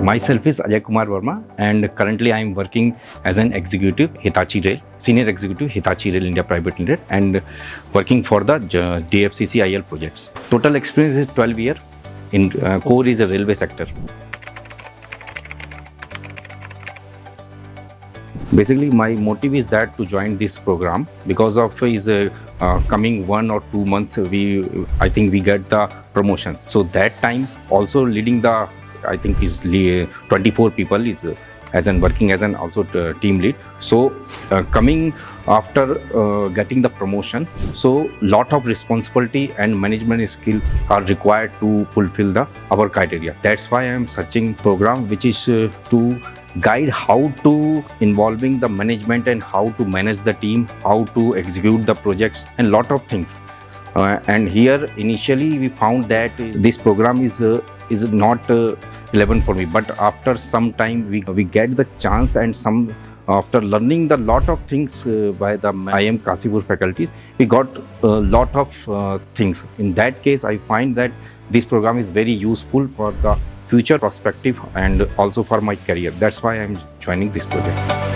Myself is Ajay Kumar Verma, and currently I am working as an executive Hitachi Rail, senior executive Hitachi Rail India Private Limited, and working for the DFCCIL projects. Total experience is 12 years. In core is a railway sector. Basically, my motive is that to join this program because of is coming 1 or 2 months I think we get the promotion. So that time also leading the I think is 24 people is working as an also team lead. So coming after getting the promotion, so lot of responsibility and management skill are required to fulfill our criteria. That's why I am searching program which is to guide how to involving the management and how to manage the team, how to execute the projects, and lot of things. And here initially we found that this program is not relevant for me, but after some time we get the chance, and after learning the lot of things by the IIM Kashipur faculties, we got a lot of things. In that case, I find that this program is very useful for the future perspective and also for my career. That's why I'm joining this project.